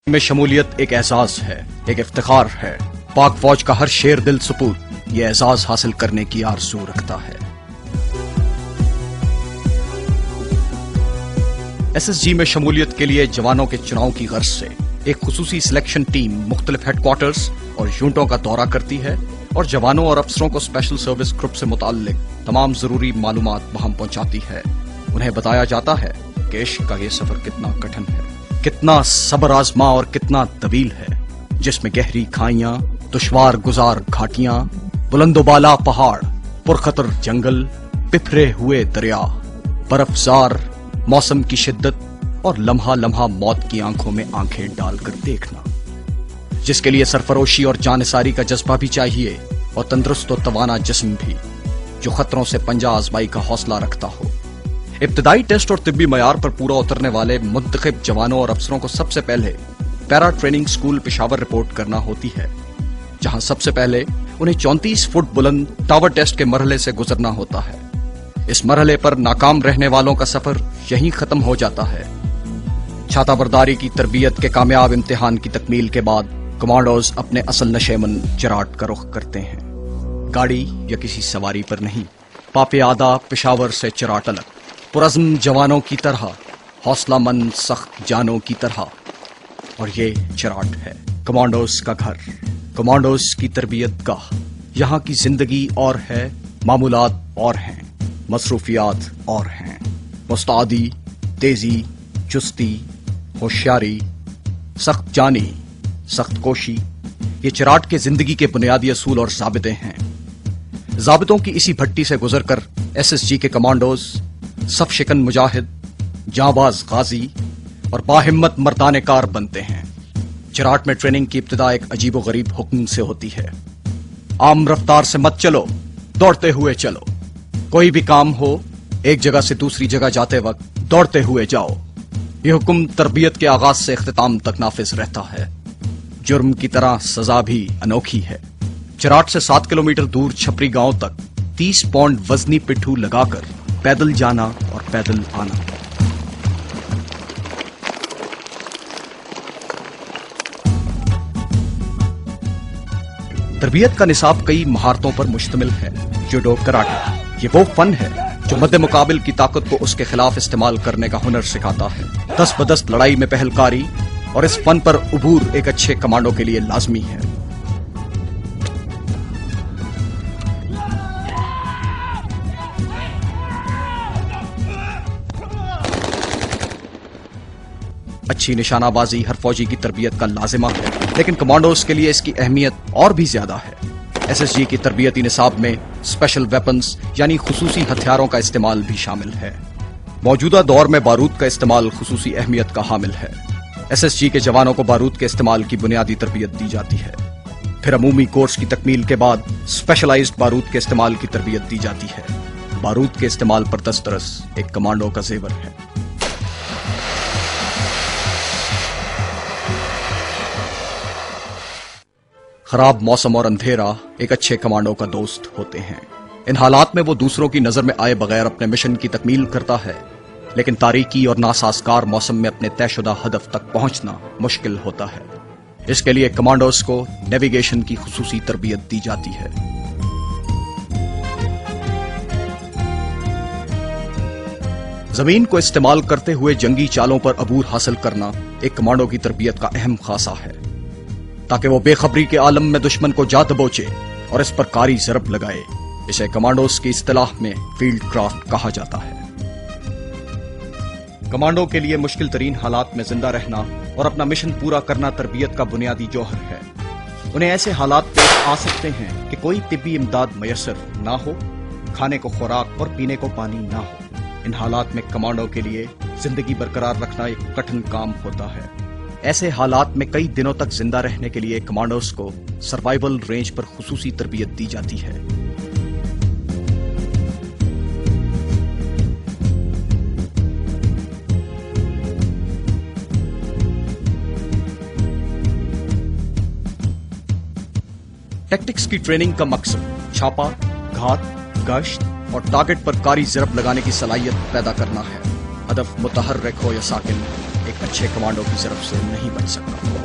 میں شمولیت ایک اعزاز ہے، ایک افتخار ہے۔ پاک فوج کا ہر شیر دل سپوت یہ اعزاز حاصل کرنے کی آرزو رکھتا ہے۔ ایس ایس جی میں شمولیت کے لیے جوانوں کے چناؤ کی غرض سے ایک خصوصی سلیکشن ٹیم مختلف ہیڈ کوارٹرز اور یونٹوں کا دورہ کرتی ہے اور جوانوں اور افسروں کو اسپیشل سروس گروپ سے متعلق تمام ضروری معلومات وہاں پہنچاتی ہے۔ انہیں بتایا جاتا ہے کہ عشق کا یہ سفر کتنا کٹھن ہے، کتنا صبر آزما اور کتنا طویل ہے، جس میں گہری کھائیاں، دشوار گزار گھاٹیاں، بلند و بالا پہاڑ، پرخطر جنگل، بکھرے ہوئے دریا، برف زار موسم کی شدت اور لمحہ لمحہ موت کی آنکھوں میں آنکھیں ڈال کر دیکھنا، جس کے لیے سرفروشی اور جانثاری کا جذبہ بھی چاہیے اور تندرست و توانا جسم بھی، جو خطروں سے پنجہ آزمائی کا حوصلہ رکھتا ہو۔ ابتدائی ٹیسٹ اور طبی معیار پر پورا اترنے والے منتخب جوانوں اور افسروں کو سب سے پہلے پیرا ٹریننگ سکول پشاور رپورٹ کرنا ہوتی ہے، جہاں سب سے پہلے انہیں 34 فٹ بلند ٹاور ٹیسٹ کے مرحلے سے گزرنا ہوتا ہے۔ اس مرحلے پر ناکام رہنے والوں کا سفر یہیں ختم ہو جاتا ہے۔ چھاتا برداری کی تربیت کے کامیاب امتحان کی تکمیل کے بعد کمانڈوز اپنے اصل نشیمن چراٹ کا رخ کرتے ہیں، گاڑی یا کسی سواری پر نہیں، پاپیادہ پشاور سے چراٹ الگ، پرعزم جوانوں کی طرح، حوصلہ مند سخت جانوں کی طرح۔ اور یہ چراٹ ہے کمانڈوز کا گھر، کمانڈوز کی تربیت گاہ۔ یہاں کی زندگی اور ہے، معمولات اور ہیں، مصروفیات اور ہیں، مستعدی، تیزی، چستی، ہوشیاری، سخت جانی، سخت کوشی، یہ چراٹ کے زندگی کے بنیادی اصول اور ضابطے ہیں۔ ضابطوں کی اسی بھٹی سے گزر کر ایس ایس جی کے کمانڈوز صف شکن مجاہد، جانباز غازی اور باہمت مردان کار بنتے ہیں۔ چراٹ میں ٹریننگ کی ابتدا ایک عجیب و غریب حکم سے ہوتی ہے: عام رفتار سے مت چلو، دوڑتے ہوئے چلو۔ کوئی بھی کام ہو، ایک جگہ سے دوسری جگہ جاتے وقت دوڑتے ہوئے جاؤ۔ یہ حکم تربیت کے آغاز سے اختتام تک نافذ رہتا ہے۔ جرم کی طرح سزا بھی انوکھی ہے۔ چراٹ سے 7 کلومیٹر دور چھپری گاؤں تک 30 پاؤنڈ وزنی پٹھو لگا کر پیدل جانا اور پیدل آنا۔ تربیت کا نصاب کئی مہارتوں پر مشتمل ہے۔ جوڈو کراٹے یہ وہ فن ہے جو مد مقابل کی طاقت کو اس کے خلاف استعمال کرنے کا ہنر سکھاتا ہے۔ دست بدست لڑائی میں پہلکاری اور اس فن پر عبور ایک اچھے کمانڈو کے لیے لازمی ہے۔ اچھی نشانہ بازی ہر فوجی کی تربیت کا لازمہ ہے، لیکن کمانڈوز کے لیے اس کی اہمیت اور بھی زیادہ ہے۔ ایس ایس جی کی تربیتی نصاب میں اسپیشل ویپنز یعنی خصوصی ہتھیاروں کا استعمال بھی شامل ہے۔ موجودہ دور میں بارود کا استعمال خصوصی اہمیت کا حامل ہے۔ ایس ایس جی کے جوانوں کو بارود کے استعمال کی بنیادی تربیت دی جاتی ہے، پھر عمومی کورس کی تکمیل کے بعد اسپیشلائزڈ بارود کے استعمال کی تربیت دی جاتی ہے۔ بارود کے استعمال پر دسترس ایک کمانڈو کا زیور ہے۔ خراب موسم اور اندھیرا ایک اچھے کمانڈو کا دوست ہوتے ہیں۔ ان حالات میں وہ دوسروں کی نظر میں آئے بغیر اپنے مشن کی تکمیل کرتا ہے، لیکن تاریکی اور ناسازگار موسم میں اپنے طے شدہ ہدف تک پہنچنا مشکل ہوتا ہے۔ اس کے لیے کمانڈوز کو نیویگیشن کی خصوصی تربیت دی جاتی ہے۔ زمین کو استعمال کرتے ہوئے جنگی چالوں پر عبور حاصل کرنا ایک کمانڈو کی تربیت کا اہم خاصہ ہے، تاکہ وہ بے خبری کے عالم میں دشمن کو جا دبوچے اور اس پر کاری ضرب لگائے۔ اسے کمانڈوز کی اصطلاح میں فیلڈ کرافٹ کہا جاتا ہے۔ کمانڈو کے لیے مشکل ترین حالات میں زندہ رہنا اور اپنا مشن پورا کرنا تربیت کا بنیادی جوہر ہے۔ انہیں ایسے حالات پیش آ سکتے ہیں کہ کوئی طبی امداد میسر نہ ہو، کھانے کو خوراک اور پینے کو پانی نہ ہو۔ ان حالات میں کمانڈو کے لیے زندگی برقرار رکھنا ایک کٹھن کام ہوتا ہے۔ ایسے حالات میں کئی دنوں تک زندہ رہنے کے لیے کمانڈوز کو سروائیول رینج پر خصوصی تربیت دی جاتی ہے۔ ٹیکٹکس کی ٹریننگ کا مقصد چھاپا، گھات، گشت اور ٹارگٹ پر کاری ضرب لگانے کی صلاحیت پیدا کرنا ہے۔ ہدف متحرک ہو یا ساکن، ایک اچھے کمانڈو کی ضرب سے نہیں بچ سکتا۔